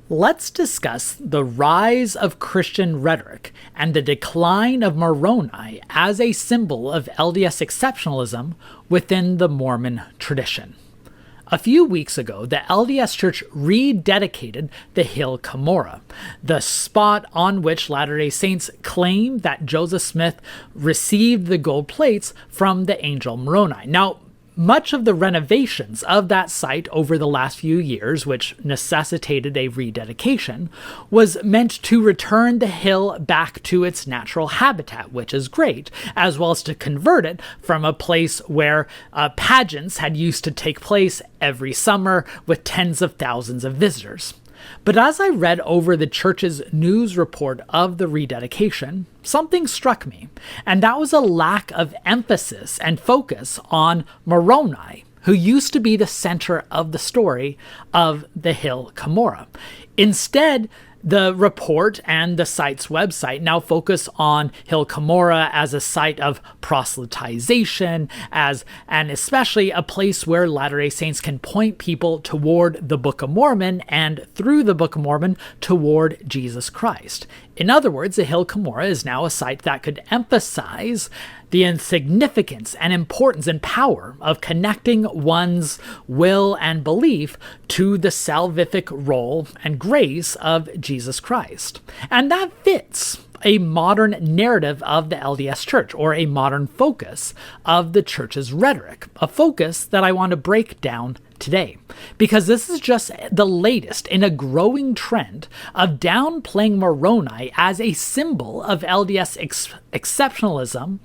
Let's discuss the rise of Christian rhetoric and the decline of Moroni as a symbol of LDS exceptionalism within the Mormon tradition. A few weeks ago, the LDS Church rededicated the Hill Cumorah, the spot on which Latter-day Saints claim that Joseph Smith received the gold plates from the Angel Moroni. Now, much of the renovations of that site over the last few years, which necessitated a rededication, was meant to return the hill back to its natural habitat, which is great, as well as to convert it from a place where pageants had used to take place every summer with tens of thousands of visitors. But as I read over the church's news report of the rededication, something struck me, and that was a lack of emphasis and focus on Moroni, who used to be the center of the story of the Hill Cumorah. Instead, the report and the site's website now focus on Hill Cumorah as a site of proselytization, and especially a place where Latter-day Saints can point people toward the Book of Mormon and through the Book of Mormon toward Jesus Christ. In other words, the Hill Cumorah is now a site that could emphasize the significance and importance and power of connecting one's will and belief to the salvific role and grace of Jesus Christ. And that fits a modern narrative of the LDS Church, or a modern focus of the church's rhetoric, a focus that I want to break down today, because this is just the latest in a growing trend of downplaying Moroni as a symbol of LDS exceptionalism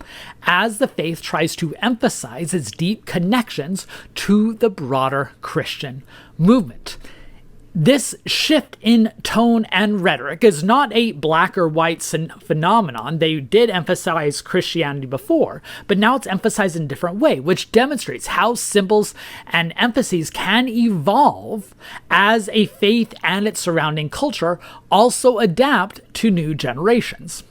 as the faith tries to emphasize its deep connections to the broader Christian movement. This shift in tone and rhetoric is not a black or white phenomenon. They did emphasize Christianity before, but now it's emphasized in a different way, which demonstrates how symbols and emphases can evolve as a faith and its surrounding culture also adapt to new generations.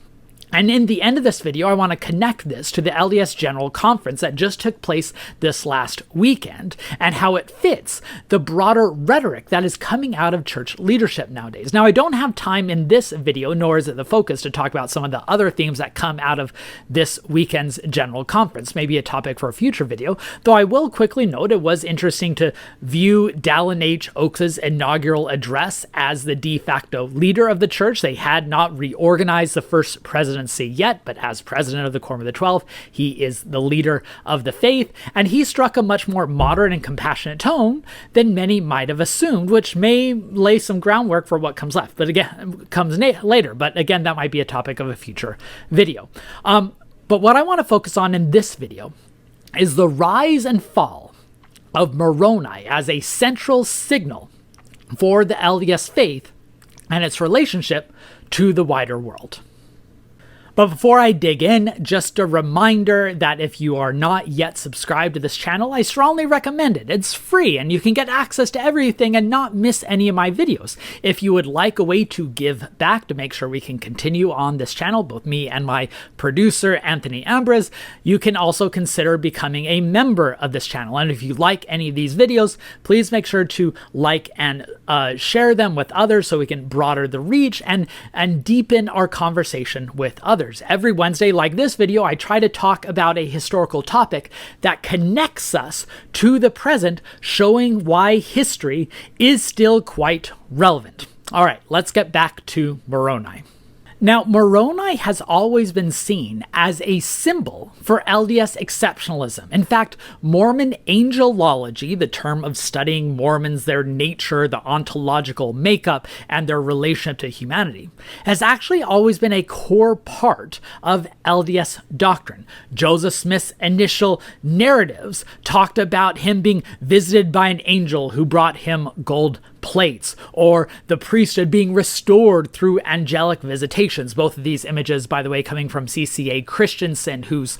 And in the end of this video, I want to connect this to the LDS General Conference that just took place this last weekend and how it fits the broader rhetoric that is coming out of church leadership nowadays. Now, I don't have time in this video, nor is it the focus, to talk about some of the other themes that come out of this weekend's General Conference, maybe a topic for a future video, though I will quickly note it was interesting to view Dallin H. Oaks' inaugural address as the de facto leader of the church. They had not reorganized the first presidency yet, but as president of the Quorum of the 12, he is the leader of the faith, and he struck a much more moderate and compassionate tone than many might have assumed, which may lay some groundwork for what comes left, but again, comes later. But again, that might be a topic of a future video. But what I want to focus on in this video is the rise and fall of Moroni as a central signal for the LDS faith and its relationship to the wider world. But before I dig in, just a reminder that if you are not yet subscribed to this channel, I strongly recommend it. It's free and you can get access to everything and not miss any of my videos. If you would like a way to give back to make sure we can continue on this channel, both me and my producer, Anthony Ambrose, you can also consider becoming a member of this channel. And if you like any of these videos, please make sure to like and share them with others so we can broaden the reach and deepen our conversation with others. Every Wednesday, like this video, I try to talk about a historical topic that connects us to the present, showing why history is still quite relevant. All right, let's get back to Moroni. Now, Moroni has always been seen as a symbol for LDS exceptionalism. In fact, Mormon angelology, the term of studying Mormons, their nature, the ontological makeup, and their relationship to humanity, has actually always been a core part of LDS doctrine. Joseph Smith's initial narratives talked about him being visited by an angel who brought him gold plates, or the priesthood being restored through angelic visitations. Both of these images, by the way, coming from C.C.A. Christensen, whose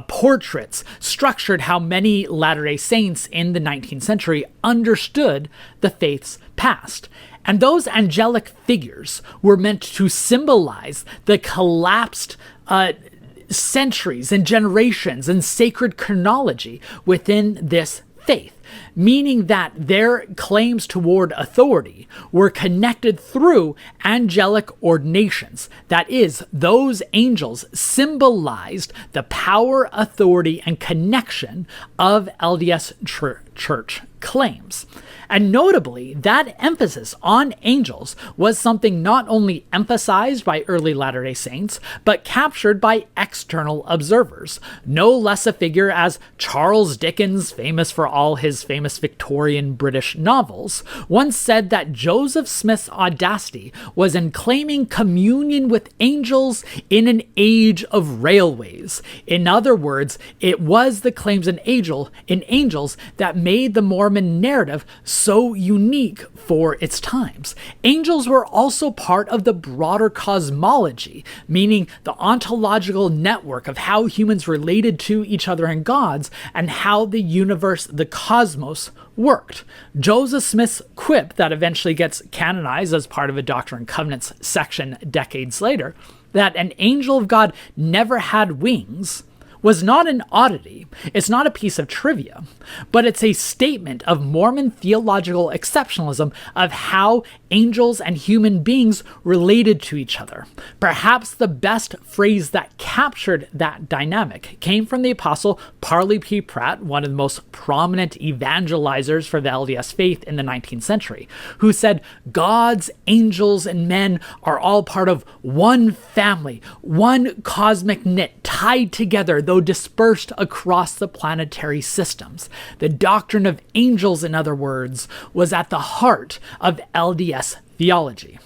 portraits structured how many Latter-day Saints in the 19th century understood the faith's past. And those angelic figures were meant to symbolize the collapsed centuries and generations and sacred chronology within this faith. meaning that their claims toward authority were connected through angelic ordinations. That is, those angels symbolized the power, authority, and connection of LDS Church claims. And notably, that emphasis on angels was something not only emphasized by early Latter-day Saints, but captured by external observers. No less a figure as Charles Dickens, famous for all his famous Victorian British novels, once said that Joseph Smith's audacity was in claiming communion with angels in an age of railways. In other words, it was the claims in angels that made the Mormon narrative so unique for its times. Angels were also part of the broader cosmology, meaning the ontological network of how humans related to each other and gods, and how the universe, the cosmos, worked. Joseph Smith's quip that eventually gets canonized as part of a Doctrine and Covenants section decades later, that an angel of God never had wings, was not an oddity. It's not a piece of trivia, but it's a statement of Mormon theological exceptionalism of how angels and human beings related to each other. Perhaps the best phrase that captured that dynamic came from the apostle Parley P. Pratt, one of the most prominent evangelizers for the LDS faith in the 19th century, who said, "Gods, angels, and men are all part of one family, one cosmic knit, tied together, though dispersed across the planetary systems." The doctrine of angels, in other words, was at the heart of LDS theology.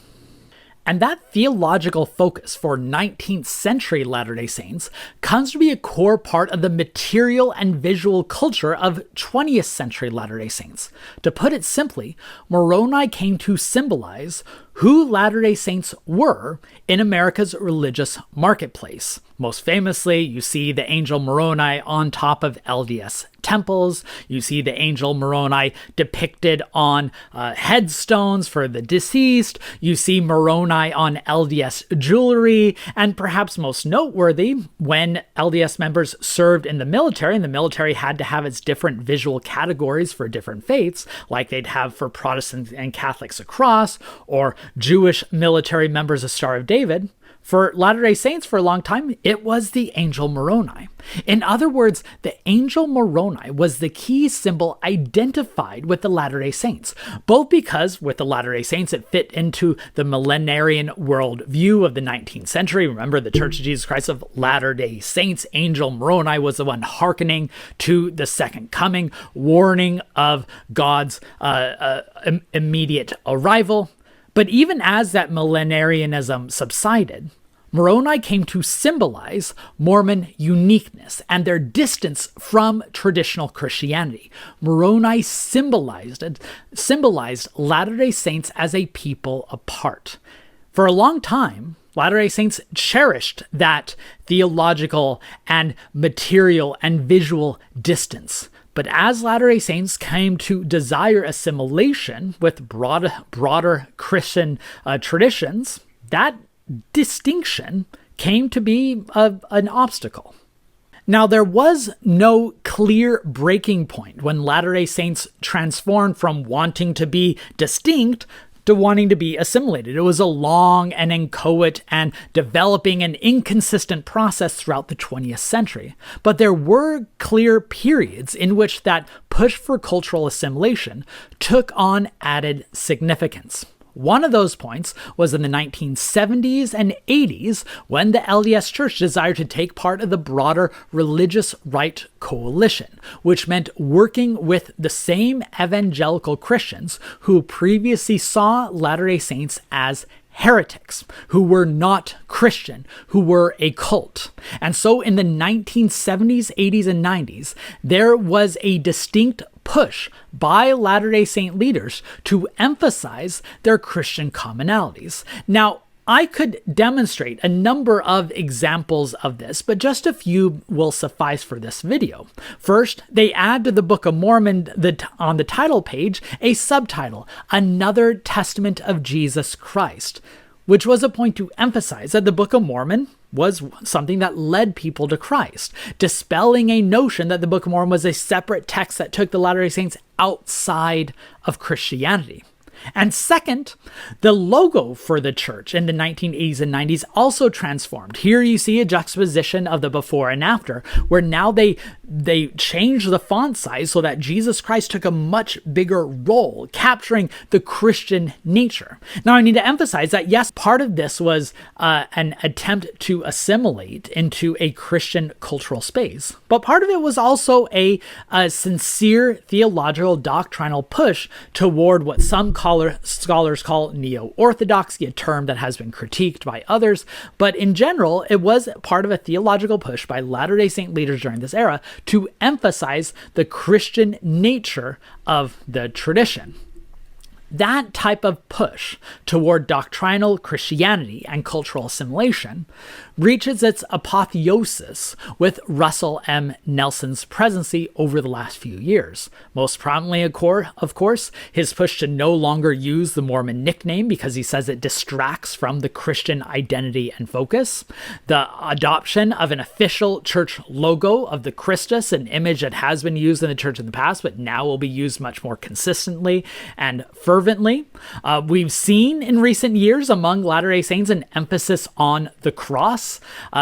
And that theological focus for 19th century Latter-day Saints comes to be a core part of the material and visual culture of 20th century Latter-day Saints. To put it simply, Moroni came to symbolize who Latter-day Saints were in America's religious marketplace. Most famously, you see the Angel Moroni on top of LDS temples. You see the Angel Moroni depicted on headstones for the deceased. You see Moroni on LDS jewelry. And perhaps most noteworthy, when LDS members served in the military, and the military had to have its different visual categories for different faiths, like they'd have for Protestants and Catholics a cross, or Jewish military members a Star of David. For Latter-day Saints, for a long time, it was the Angel Moroni. In other words, the Angel Moroni was the key symbol identified with the Latter-day Saints, both because with the Latter-day Saints it fit into the millenarian worldview of the 19th century. Remember, the Church of Jesus Christ of Latter-day Saints, Angel Moroni was the one hearkening to the second coming, warning of God's immediate arrival. But even as that millenarianism subsided, Moroni came to symbolize Mormon uniqueness and their distance from traditional Christianity. Moroni symbolized Latter-day Saints as a people apart. For a long time, Latter-day Saints cherished that theological and material and visual distance. But as Latter-day Saints came to desire assimilation with broader Christian traditions, that distinction came to be an obstacle. Now, there was no clear breaking point when Latter-day Saints transformed from wanting to be distinct to wanting to be assimilated. It was a long and inchoate and developing and inconsistent process throughout the 20th century. But there were clear periods in which that push for cultural assimilation took on added significance. One of those points was in the 1970s and 80s when the LDS Church desired to take part of the broader religious right coalition, which meant working with the same evangelical Christians who previously saw Latter-day Saints as heretics, who were not Christian, who were a cult. And so in the 1970s, 80s, and 90s, there was a distinct push by Latter-day Saint leaders to emphasize their Christian commonalities. Now, I could demonstrate a number of examples of this, but just a few will suffice for this video. First, they add to the Book of Mormon on the title page a subtitle, Another Testament of Jesus Christ, which was a point to emphasize that the Book of Mormon was something that led people to Christ, dispelling a notion that the Book of Mormon was a separate text that took the Latter-day Saints outside of Christianity. And second, the logo for the church in the 1980s and 90s also transformed. Here you see a juxtaposition of the before and after, where now they changed the font size so that Jesus Christ took a much bigger role, capturing the Christian nature. Now, I need to emphasize that, yes, part of this was an attempt to assimilate into a Christian cultural space, but part of it was also a sincere theological doctrinal push toward what some scholars call neo-orthodoxy, a term that has been critiqued by others. But in general, it was part of a theological push by Latter-day Saint leaders during this era to emphasize the Christian nature of the tradition. That type of push toward doctrinal Christianity and cultural assimilation reaches its apotheosis with Russell M. Nelson's presidency over the last few years. Most prominently, of course, his push to no longer use the Mormon nickname because he says it distracts from the Christian identity and focus. The adoption of an official church logo of the Christus, an image that has been used in the church in the past, but now will be used much more consistently and fervently. We've seen in recent years among Latter-day Saints an emphasis on the cross.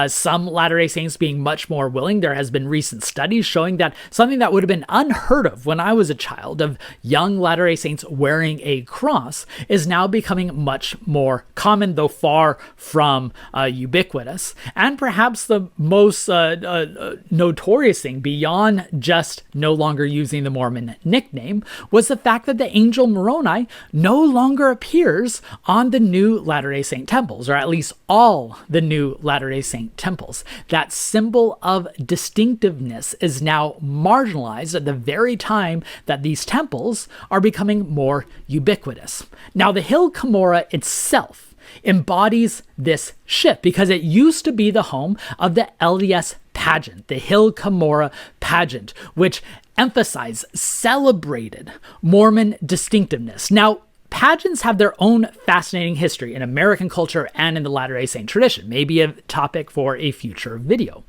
Some Latter-day Saints being much more willing. There has been recent studies showing that something that would have been unheard of when I was a child, of young Latter-day Saints wearing a cross, is now becoming much more common, though far from ubiquitous. And perhaps the most notorious thing, beyond just no longer using the Mormon nickname, was the fact that the Angel Moroni no longer appears on the new Latter-day Saint temples, or at least all the new Latter-day Saint temples. That symbol of distinctiveness is now marginalized at the very time that these temples are becoming more ubiquitous. Now, the Hill Cumorah itself embodies this shift because it used to be the home of the LDS pageant, the Hill Cumorah pageant, which emphasized, celebrated Mormon distinctiveness. Now, pageants have their own fascinating history in American culture and in the Latter-day Saint tradition, maybe a topic for a future video.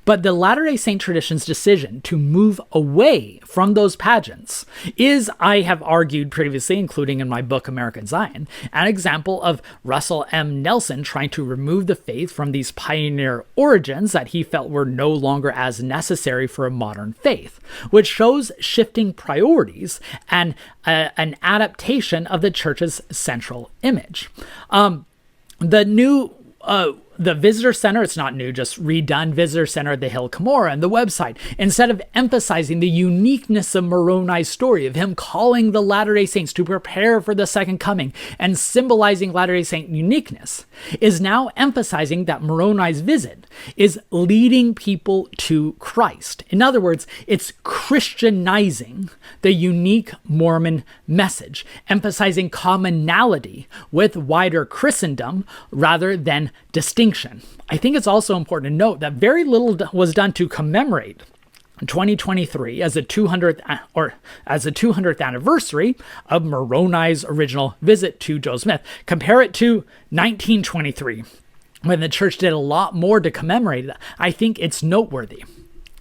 But the Latter-day Saint tradition's decision to move away from those pageants is, I have argued previously, including in my book, American Zion, an example of Russell M. Nelson trying to remove the faith from these pioneer origins that he felt were no longer as necessary for a modern faith, which shows shifting priorities and an adaptation of the church's central image. The visitor center, it's not new, just redone visitor center at the Hill Cumorah and the website, instead of emphasizing the uniqueness of Moroni's story, of him calling the Latter-day Saints to prepare for the second coming and symbolizing Latter-day Saint uniqueness, is now emphasizing that Moroni's visit is leading people to Christ. In other words, it's Christianizing the unique Mormon message, emphasizing commonality with wider Christendom rather than distinction. I think it's also important to note that very little was done to commemorate 2023 as a 200th anniversary of Moroni's original visit to Joe Smith. Compare it to 1923, when the church did a lot more to commemorate it. I think it's noteworthy.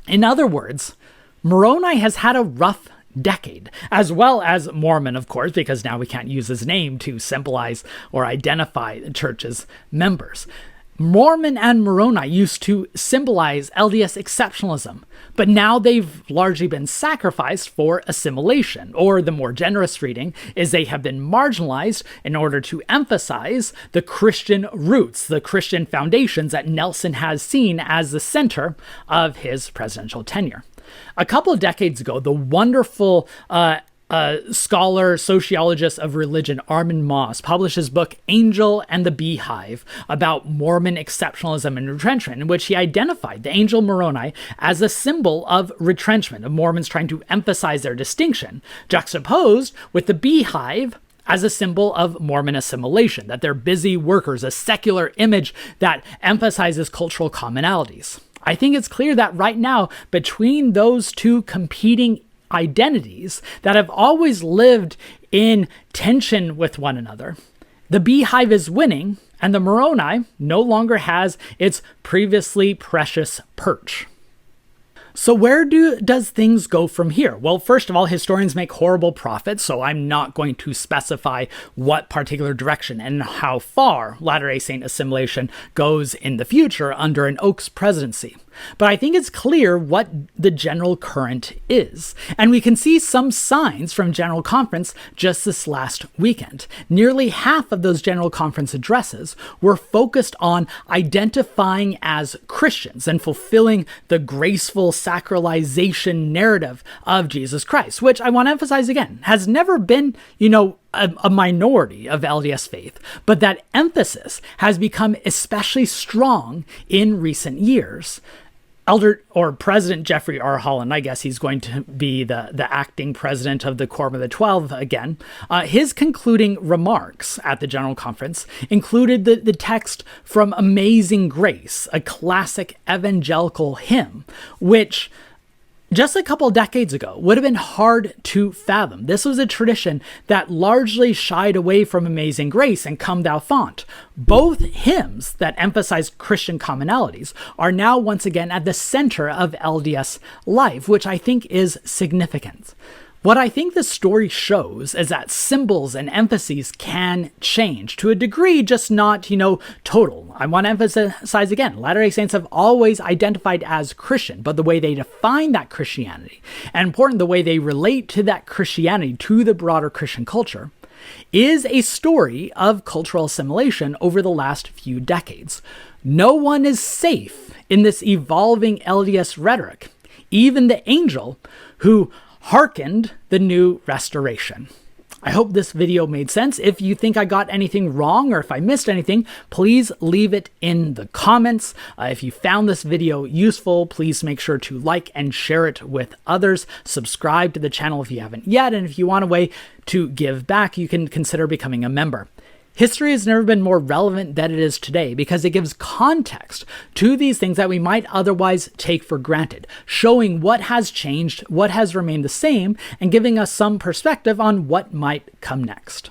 In other words, Moroni has had a rough decade, as well as Mormon, of course, because now we can't use his name to symbolize or identify the church's members. Mormon and Moroni used to symbolize LDS exceptionalism, but now they've largely been sacrificed for assimilation, or the more generous reading is they have been marginalized in order to emphasize the Christian roots, the Christian foundations that Nelson has seen as the center of his presidential tenure. A couple of decades ago, the wonderful scholar, sociologist of religion, Armin Moss, published his book, Angel and the Beehive, about Mormon exceptionalism and retrenchment, in which he identified the Angel Moroni as a symbol of retrenchment, of Mormons trying to emphasize their distinction, juxtaposed with the Beehive as a symbol of Mormon assimilation, that they're busy workers, a secular image that emphasizes cultural commonalities. I think it's clear that right now, between those two competing identities that have always lived in tension with one another, The Beehive is winning, and the Moroni no longer has its previously precious perch. So where does things go from here? Well, first of all, historians make horrible profits, so I'm not going to specify what particular direction and how far Latter-day Saint assimilation goes in the future under an Oaks presidency. But I think it's clear what the general current is. And we can see some signs from General Conference just this last weekend. Nearly half of those General Conference addresses were focused on identifying as Christians and fulfilling the graceful sacralization narrative of Jesus Christ, which I want to emphasize again, has never been, a minority of LDS faith, but that emphasis has become especially strong in recent years. President Jeffrey R. Holland, I guess he's going to be the acting president of the Quorum of the 12 again, his concluding remarks at the General Conference included the text from Amazing Grace, a classic evangelical hymn, which just a couple decades ago would have been hard to fathom. This was a tradition that largely shied away from Amazing Grace and Come Thou Font. Both hymns that emphasize Christian commonalities are now once again at the center of LDS life, which I think is significant. What I think the story shows is that symbols and emphases can change to a degree, just not, total. I want to emphasize again, Latter-day Saints have always identified as Christian, but the way they define that Christianity, and important, the way they relate to that Christianity to the broader Christian culture, is a story of cultural assimilation over the last few decades. No one is safe in this evolving LDS rhetoric, even the angel who hearkened the new restoration. I hope this video made sense. If you think I got anything wrong or if I missed anything, please leave it in the comments. If you found this video useful, please make sure to like and share it with others. Subscribe to the channel if you haven't yet. And if you want a way to give back, you can consider becoming a member. History has never been more relevant than it is today because it gives context to these things that we might otherwise take for granted, showing what has changed, what has remained the same, and giving us some perspective on what might come next.